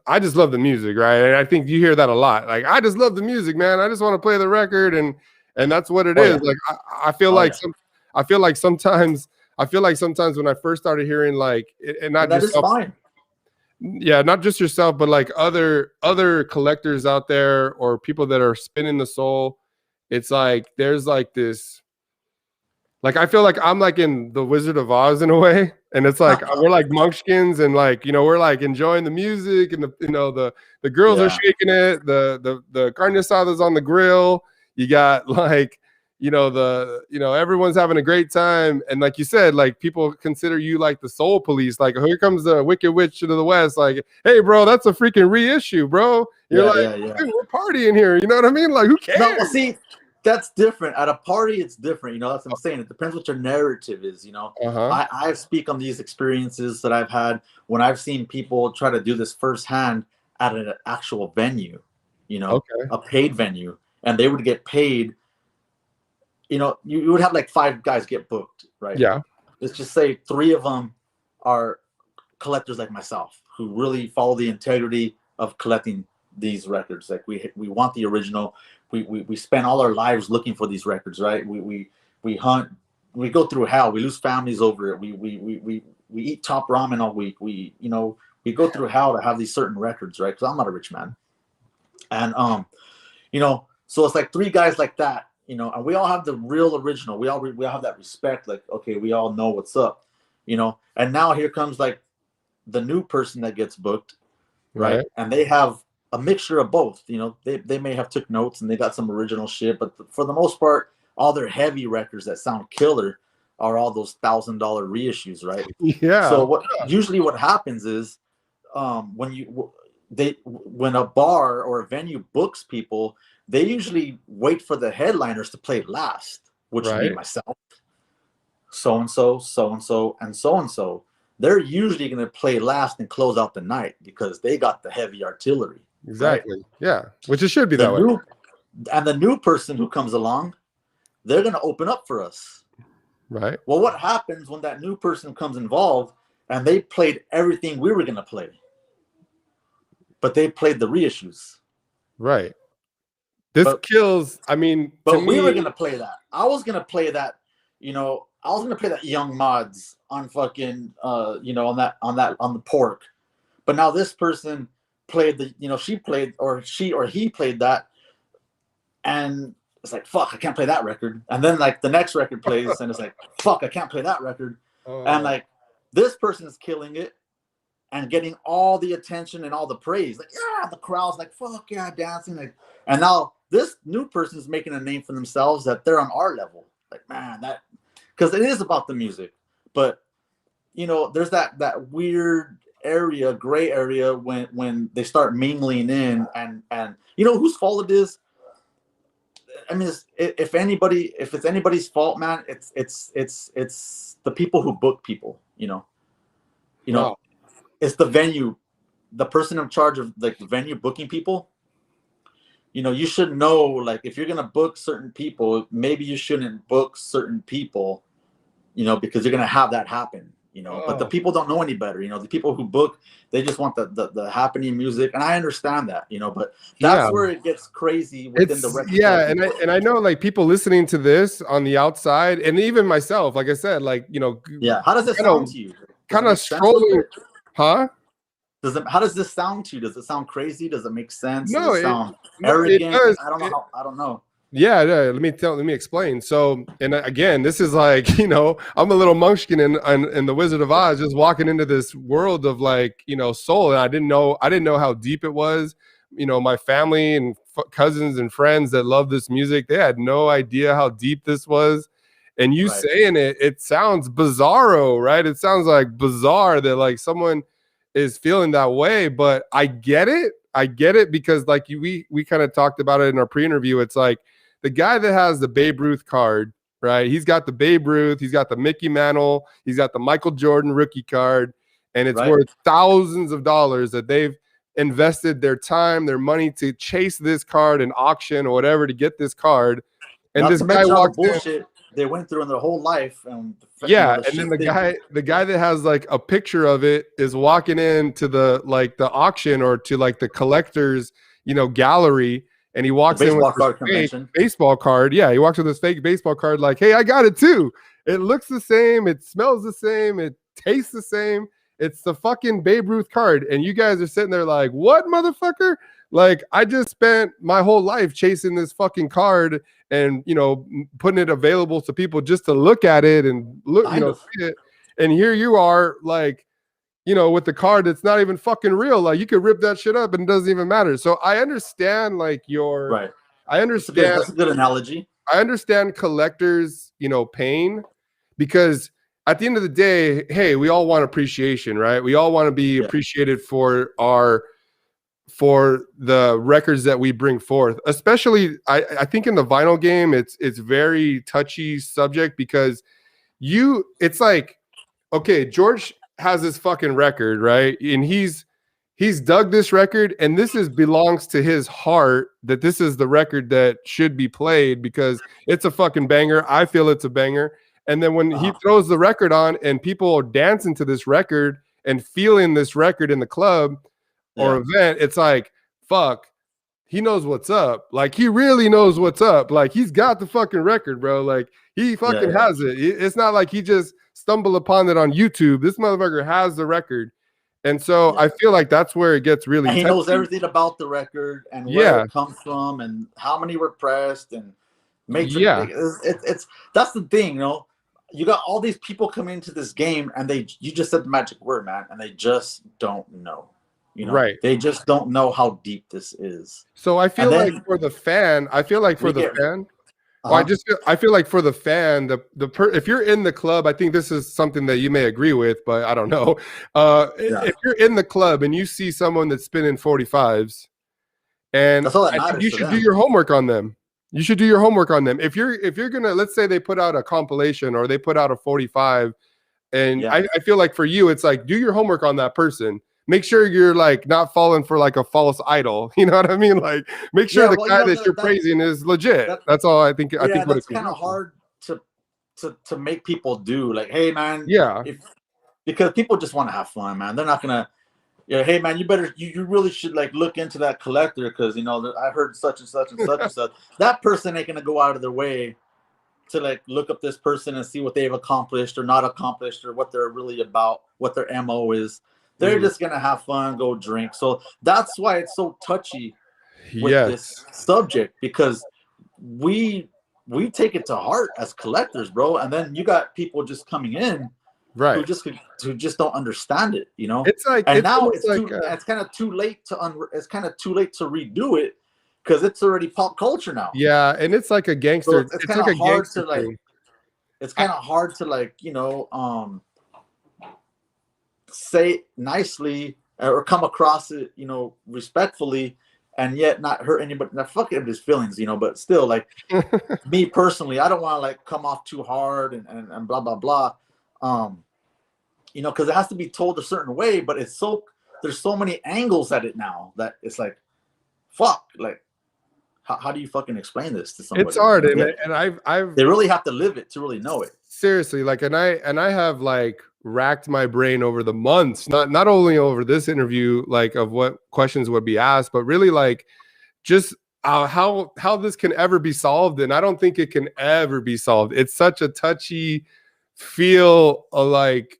I just love the music, right? And I think you hear that a lot. Like, I just love the music, man. I just want to play the record, and that's what it is. Like, I feel like sometimes I feel like sometimes when I first started hearing like, and not And that just is fine. yeah, not just yourself, but like other collectors out there or people that are spinning the soul, it's like there's like this, like I feel like I'm like in the Wizard of Oz in a way, and it's like we're like Munchkins, and like we're like enjoying the music, and the girls are shaking it, the carne asada's on the grill, you got like everyone's having a great time, and like you said, like people consider you like the soul police, like here comes the Wicked Witch to the West, like hey bro, that's a freaking reissue, bro. You're hey, we're partying here, you know what I mean? Like who cares? No, well, see, that's different. At a party, it's different. That's what I'm saying. It depends what your narrative is. I speak on these experiences that I've had when I've seen people try to do this firsthand at an actual venue, a paid venue, and they would get paid. You would have like 5 guys get booked, right? Yeah. Let's just say 3 of them are collectors like myself who really follow the integrity of collecting these records. Like we want the original. We spend all our lives looking for these records, right? We hunt, we go through hell, we lose families over it. We eat top ramen all week. We go through hell to have these certain records, right? Because I'm not a rich man, and so it's like 3 guys like that, and we all have the real original. We all have that respect. Like, okay, we all know what's up, And now here comes like the new person that gets booked, right? And they have a mixture of both. They may have took notes and they got some original shit, but for the most part, all their heavy records that sound killer are all those $1,000 reissues, right? Yeah. So usually what happens is when a bar or a venue books people, they usually wait for the headliners to play last, which would be myself, so and so, so and so, and so and so. They're usually going to play last and close out the night because they got the heavy artillery. Exactly. Right? Yeah. Which it should be that way. And the new person who comes along, they're going to open up for us. Right. Well, what happens when that new person comes involved and they played everything we were going to play, but they played the reissues? Right. This kills. I mean, but we were going to play that. I was going to play that, I was going to play that Young Mods on fucking, on the pork. But now this person played she played, or she or he played that, and it's like, fuck, I can't play that record. And then like the next record plays and it's like, fuck, I can't play that record. And like this person is killing it and getting all the attention and all the praise. Like, yeah, the crowd's like, fuck yeah, dancing. Like, and now this new person is making a name for themselves that they're on our level. Like, man, because it is about the music. But there's that weird gray area when they start mingling in, and whose fault it is. I mean, if it's anybody's fault, man, it's the people who book people. Wow. It's the venue, the person in charge of like the venue booking people. You should know, like, if you're gonna book certain people, maybe you shouldn't book certain people, because you're gonna have that happen. But the people don't know any better. The people who book, they just want the happening music, and I understand that. But that's where it gets crazy within the record. Yeah, and I know like people listening to this on the outside, and even myself, like I said, like yeah. How does it sound to you? Kind of strolling, huh? How does this sound to you? Does it sound crazy? Does it make sense? No, does it sound arrogant? I don't know. Yeah, let me explain. So, and again, this is like, I'm a little munchkin in the Wizard of Oz, just walking into this world of like, soul. And I didn't know how deep it was. My family and cousins and friends that love this music, they had no idea how deep this was. And you saying it sounds bizarro, right? It sounds like bizarre that like someone is feeling that way, but I get it because like we kind of talked about it in our pre-interview. It's like, the guy that has the Babe Ruth card, right? He's got the Babe Ruth, he's got the Mickey Mantle, he's got the Michael Jordan rookie card, and it's worth thousands of dollars that they've invested their time, their money to chase this card in auction or whatever to get this card. And this guy walks in, they went through in their whole life. And then the guy that has like a picture of it is walking into the auction or to like the collector's, gallery. And he walks in with this fake baseball card. Yeah, he walks with this fake baseball card like, hey, I got it too. It looks the same. It smells the same. It tastes the same. It's the fucking Babe Ruth card. And you guys are sitting there like, what, motherfucker? Like, I just spent my whole life chasing this fucking card and, you know, putting it available to people just to look at it and look, you know, see it. And here you are, like, you know, with the card that's not even fucking real. Like, you could rip that shit up and it doesn't even matter. So I understand, like, your, right. I understand. That's a good analogy. I understand collectors, you know, pain, because at the end of the day, hey, we all want appreciation, right? We all want to be appreciated for the records that we bring forth. Especially, I think in the vinyl game, it's very touchy subject, because it's like, okay, George has this fucking record, right? And he's dug this record, and this belongs to his heart, that this is the record that should be played because it's a fucking banger. I feel it's a banger. And then when he throws the record on and people are dancing to this record and feeling this record in the club or event, it's like, fuck, he knows what's up. Like, he really knows what's up. Like, he's got the fucking record, bro. Like, he fucking has it. It's not like he just stumbled upon it on YouTube. This motherfucker has the record. And so I feel like that's where it gets really. And he knows everything about the record and where it comes from and how many were pressed and make sure. It's that's the thing, you know. You got all these people coming into this game, and you just said the magic word, man, and they just don't know. You know, right? They just don't know how deep this is. So I feel like for the fan, I feel like for the fan. Well, I feel like for the fan, if you're in the club, I think this is something that you may agree with, but I don't know. If you're in the club and you see someone that's spinning 45s, and you should do your homework on them. You should do your homework on them. If you're gonna, let's say they put out a compilation or they put out a 45, and I feel like for you, it's like, do your homework on that person. Make sure you're like not falling for like a false idol. You know what I mean? Like, make sure the guy that you're praising is legit. That's all I think. I think that's kind of hard to make people do. Like, hey man, because people just want to have fun, man. They're not gonna. Hey man, you really should like look into that collector, because you know I heard such and such and such and such. That person ain't gonna go out of their way to like look up this person and see what they've accomplished or not accomplished or what they're really about, what their MO is. They're just gonna have fun, go drink. So that's why it's so touchy with this subject, because we take it to heart as collectors, bro. And then you got people just coming in, right, who just don't understand it, you know. It's like, and now it's kind of too late to redo it, because it's already pop culture now. Yeah, and it's like a gangster. So it's kind of hard to like. It's kind of hard to like, you know, say nicely or come across it, you know, respectfully, and yet not hurt anybody. Not fuck anybody's feelings, you know. But still, like me personally, I don't want to like come off too hard and blah blah blah. You know, because it has to be told a certain way, but there's so many angles at it now that it's like, fuck, like, how do you fucking explain this to somebody? It's hard, and I've they really have to live it to really know it. Seriously, like, and I have like racked my brain over the months, not only over this interview, like of what questions would be asked, but really like just how this can ever be solved, and I don't think it can ever be solved. It's such a touchy feel like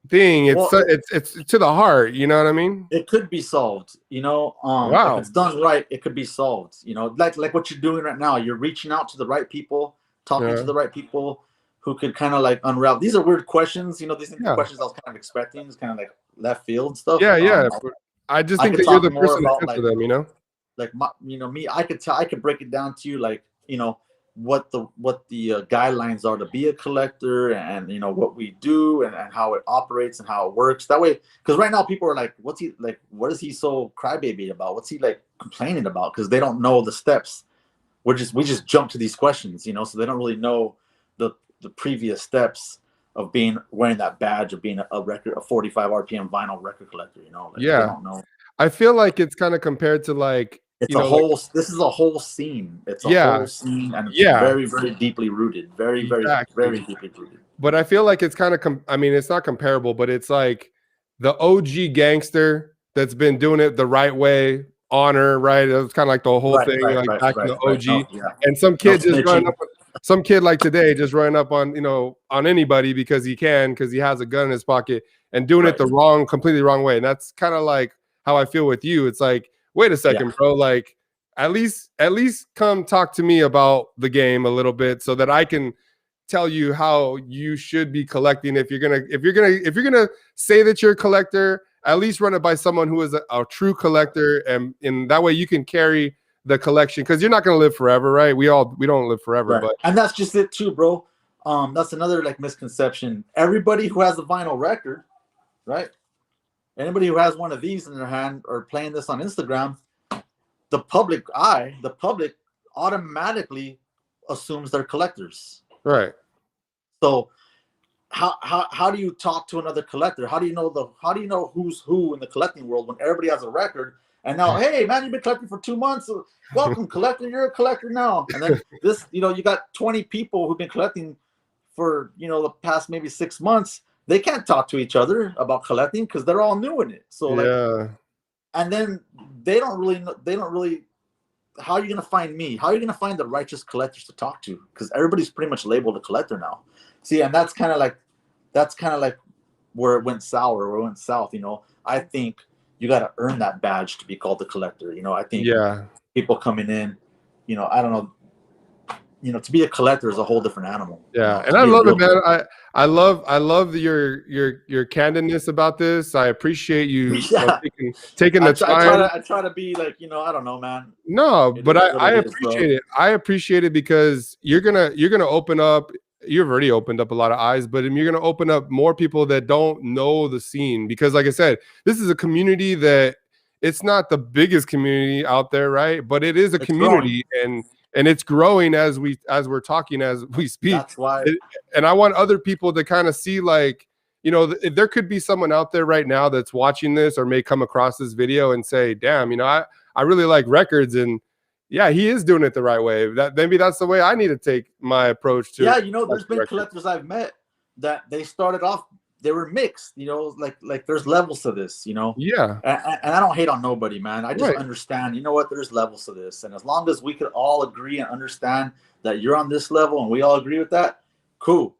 thing. It's to the heart, you know what I mean? It could be solved, you know. If it's done right, it could be solved, you know, like what you're doing right now. You're reaching out to the right people, talking to the right people who could kind of like unravel. These are weird questions, you know. These are the questions I was kind of expecting. It's kind of like left field stuff. I just think that you're the person to answer them, you know. Like me, I could break it down to you, like, you know, what the guidelines are to be a collector, and you know what we do and how it operates and how it works. That way, because right now people are like, what is he so crybaby about? What's he like complaining about? Because they don't know the steps. We just jump to these questions, you know, so they don't really know the previous steps of wearing that badge of being a 45 RPM vinyl record collector, you know. Like, they don't know. I feel like it's kind of compared to like, it's this is a whole scene. It's a whole scene, and it's very, very deeply rooted. Very, very, very deeply rooted. But I feel like it's kind of, I mean, it's not comparable, but it's like the OG gangster that's been doing it the right way, honor, right? It was kind of like the whole thing, back in the OG. And some kid just running up. some kid like today just running up on, on anybody because he has a gun in his pocket and doing it the completely wrong way. And that's kind of like how I feel with you. It's like, wait a second, bro. Like, at least come talk to me about the game a little bit so that I can tell you how you should be collecting. If you're gonna say that you're a collector, at least run it by someone who is a true collector, and in that way you can carry the collection, because you're not gonna live forever, right? We don't live forever, but and that's just it too, bro. That's another like misconception. Everybody who has a vinyl record, right? Anybody who has one of these in their hand or playing this on Instagram, the public automatically assumes they're collectors. Right. So how do you talk to another collector? How do you know who's who in the collecting world when everybody has a record? And now, hey man, you've been collecting for 2 months. Welcome, collector. You're a collector now. And then this, you got 20 people who've been collecting for the past maybe 6 months. They can't talk to each other about collecting because they're all new in it. So and then they don't really. How are you gonna find me? How are you gonna find the righteous collectors to talk to? Because everybody's pretty much labeled a collector now. See, and that's kind of like where it went sour, where it went south. I think you got to earn that badge to be called a collector. I think people coming in, I don't know. To be a collector is a whole different animal. Yeah, and I love it, man. I love your candidness about this. I appreciate you taking the time. I try to be like, I don't know, man. No, but I appreciate it. I appreciate it because you're gonna open up. You've already opened up a lot of eyes, but you're gonna open up more people that don't know the scene. Because, like I said, this is a community that it's not the biggest community out there, right? But it is a community, and it's growing as we're talking, as we speak. That's why. And I want other people to kind of see, like, there could be someone out there right now that's watching this or may come across this video and say, damn, I really like records, and yeah, he is doing it the right way. Maybe that's the way I need to take my approach to. Yeah, there's been collectors I've met that they started off, they were mixed, like there's levels to this, Yeah. And I don't hate on nobody, man. I just understand, there's levels to this. And as long as we could all agree and understand that you're on this level and we all agree with that, cool.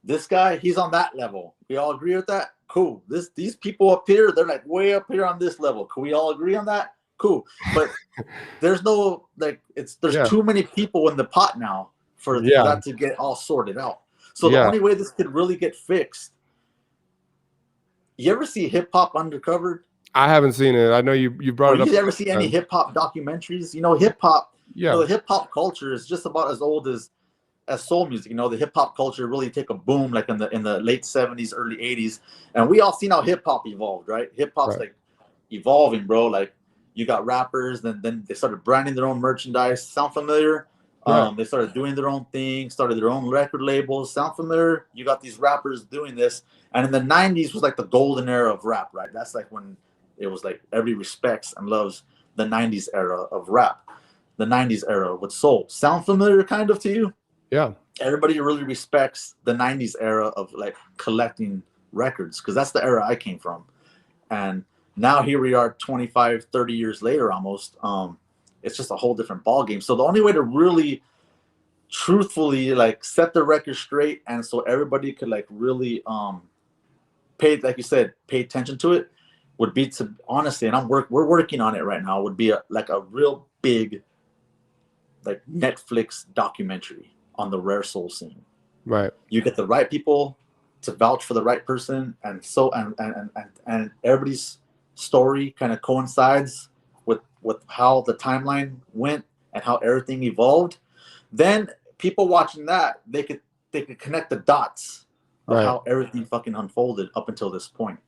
This guy, he's on that level. We all agree with that? Cool. These people up here, they're like way up here on this level. Can we all agree on that? Cool. But there's no, like, there's too many people in the pot now for that to get all sorted out. So the only way this could really get fixed. You ever see Hip Hop Undercover? I haven't seen it. I know you brought it up. You ever see any hip hop documentaries? Hip hop. The hip hop culture is just about as old as soul music. The hip hop culture really took a boom like in the late 70s, early 80s, and we all seen how hip hop evolved, right? Hip hop's like evolving, bro. Like, you got rappers, then they started branding their own merchandise. Sound familiar? They started doing their own thing, started their own record labels. Sound familiar? You got these rappers doing this. And in the 90s was like the golden era of rap, right? That's like when it was like everybody respects and loves the 90s era of rap. The 90s era with soul. Sound familiar kind of to you? Yeah. Everybody really respects the 90s era of like collecting records, because that's the era I came from. And now here we are 25, 30 years later almost. It's just a whole different ball game. So the only way to really truthfully like set the record straight, and so everybody could like really pay, like you said, pay attention to it, would be to, honestly, and we're working on it right now, would be a real big like Netflix documentary on the rare soul scene. Right. You get the right people to vouch for the right person, and so and everybody's story kind of coincides with how the timeline went and how everything evolved. Then people watching that, they could connect the dots of how everything fucking unfolded up until this point,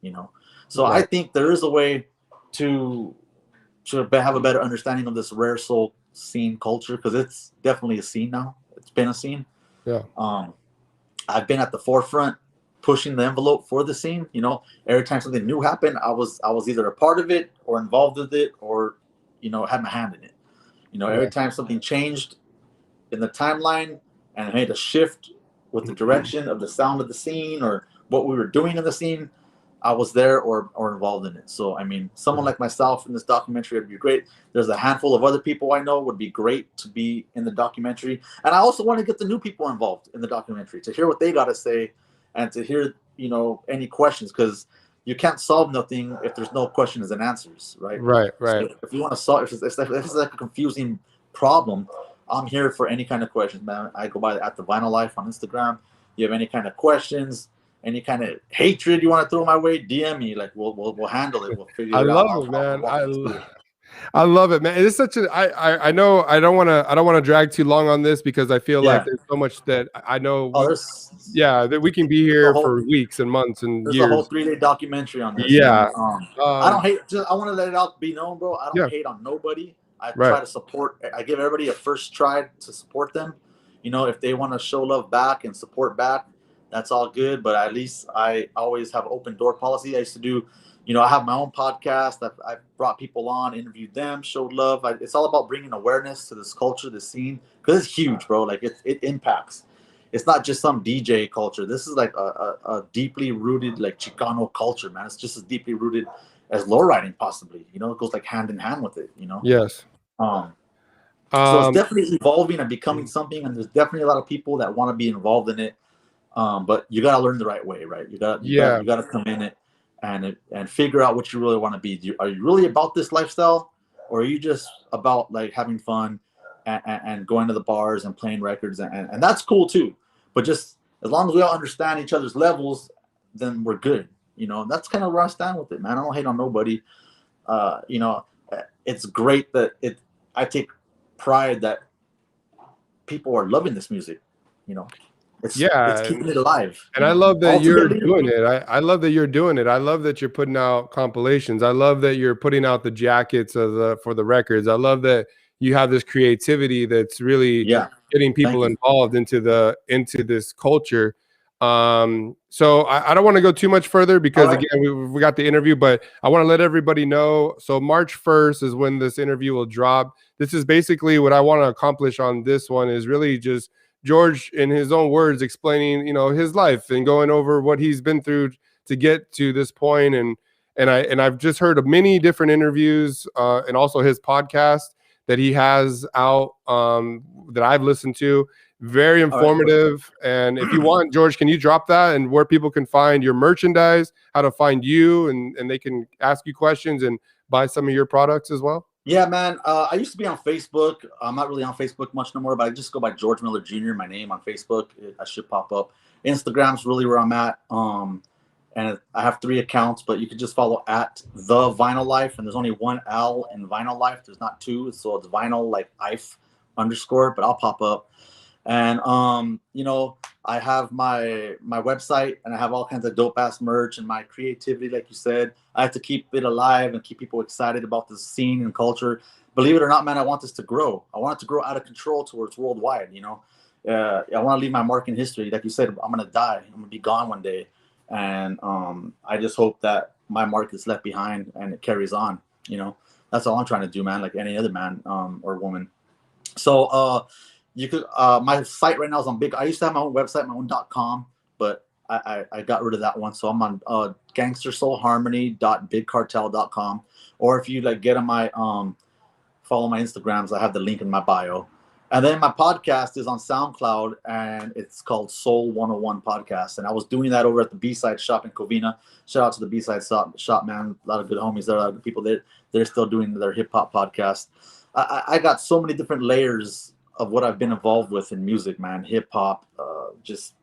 So I think there is a way to have a better understanding of this rare soul scene culture, because it's definitely a scene now. It's been a scene. Yeah. I've been at the forefront pushing the envelope for the scene. Every time something new happened, I was either a part of it or involved with it, or had my hand in it. Every time something changed in the timeline and made a shift with the direction of the sound of the scene or what we were doing in the scene, I was there or involved in it. So I mean, someone like myself in this documentary would be great. There's a handful of other people I know would be great to be in the documentary, and I also want to get the new people involved in the documentary to hear what they got to say, and to hear any questions, because you can't solve nothing if there's no questions and answers, right? Right. So if you want to solve, if it's like a confusing problem, I'm here for any kind of questions, man. I go by at the Vinyl Life on Instagram. You have any kind of questions, any kind of hatred you want to throw my way, DM me. Like we'll handle it. We'll figure it out. I love it, man. I love it, man. It is such a. I know. I don't want to drag too long on this because I feel like there's so much that I know. That we can be here for weeks and months and there's years. There's a whole 3-day documentary on this. Yeah. I don't hate. I want to let it out be known, bro. I don't hate on nobody. I try to support. I give everybody a first try to support them. If they want to show love back and support back, that's all good. But at least I always have open door policy. I used to do. I have my own podcast. I've brought people on, interviewed them, showed love. It's all about bringing awareness to this culture, this scene, because it's huge, bro. Like it impacts. It's not just some DJ culture. This is like a deeply rooted like Chicano culture, man. It's just as deeply rooted as lowriding, possibly. It goes like hand in hand with it. Yes. So it's definitely evolving and becoming something, and there's definitely a lot of people that want to be involved in it. But you gotta learn the right way, right? You gotta come in it. And figure out what you really want to be. Are you really about this lifestyle, or are you just about like having fun and going to the bars and playing records, and that's cool too. But just as long as we all understand each other's levels, then we're good. That's kind of where I stand with it, man. I don't hate on nobody. It's great that I take pride that people are loving this music. It's keeping it alive. And I love that you're doing it. I love that you're doing it. I love that you're putting out compilations. I love that you're putting out the jackets for the records. I love that you have this creativity that's really getting people involved into this culture. So I don't want to go too much further because again, we got the interview, but I want to let everybody know. So March 1st is when this interview will drop. This is basically what I want to accomplish on this one, is really just George, in his own words, explaining, his life and going over what he's been through to get to this point. And I've just heard of many different interviews and also his podcast that he has out that I've listened to. Very informative. And if you want, George, can you drop that and where people can find your merchandise, how to find you, and they can ask you questions and buy some of your products as well? Yeah, man. I used to be on Facebook. I'm not really on Facebook much no more, but I just go by George Miller Jr., my name on Facebook. I should pop up. Instagram's really where I'm at. And I have 3 accounts, but you could just follow at The Vinyl Life. And there's only 1 L in Vinyl Life. There's not 2. So it's Vinyl like IF _, but I'll pop up. And, I have my website, and I have all kinds of dope ass merch, and my creativity, like you said, I have to keep it alive and keep people excited about this scene and culture. Believe it or not, man, I want this to grow. I want it to grow out of control towards worldwide. I want to leave my mark in history. Like you said, I'm going to die. I'm going to be gone one day. And I just hope that my mark is left behind and it carries on. That's all I'm trying to do, man, like any other man or woman. So, you could my site right now is on big. I used to have my own website, my own .com, but I got rid of that one. So I'm on gangstersoulharmony.bigcartel.com. Or if you get on my follow my Instagrams, I have the link in my bio. And then my podcast is on SoundCloud, and it's called Soul 101 Podcast. And I was doing that over at the B-Side Shop in Covina. Shout out to the B-Side Shop, man. A lot of good homies there. A lot of good people there. They're still doing their hip-hop podcast. I got so many different layers of what I've been involved with in music, man. Hip-hop, just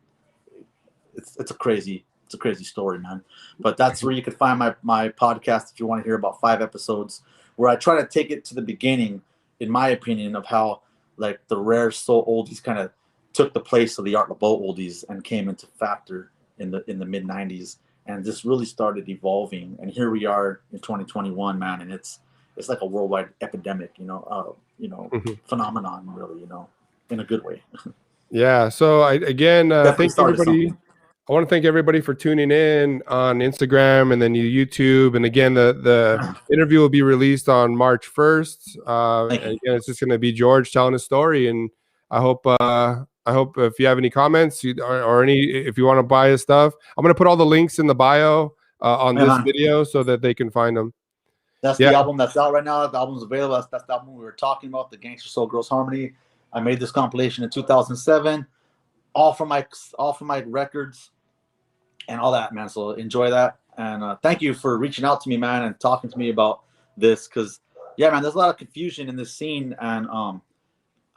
it's a crazy story, man. But that's where you can find my podcast if you want to hear about 5 episodes where I try to take it to the beginning, in my opinion, of how like the rare soul oldies kind of took the place of the Art Laboe oldies and came into factor in the mid 90s, and just really started evolving. And here we are in 2021, man, and it's like a worldwide epidemic, phenomenon, really, in a good way. Yeah. So I thank everybody. I want to thank everybody for tuning in on Instagram and then YouTube. And again, the interview will be released on March 1st. And again, it's just going to be George telling his story. And I hope if you have any comments or if you want to buy his stuff, I'm going to put all the links in the bio. on this video so that they can find them. That's the album that's out right now. The album's available. That's the album we were talking about, the Gangster Soul Girls Harmony. I made this compilation in 2007, all from my records and all that, man. So enjoy that, and thank you for reaching out to me, man, and talking to me about this, because yeah, man, there's a lot of confusion in this scene, and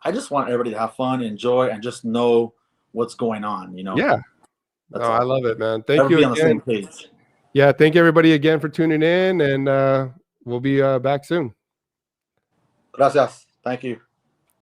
I just want everybody to have fun, enjoy, and just know what's going on, you know. Yeah. That's I love it, man. Thank you again. On the same page. Yeah, thank everybody again for tuning in, and we'll be back soon. Gracias. Thank you.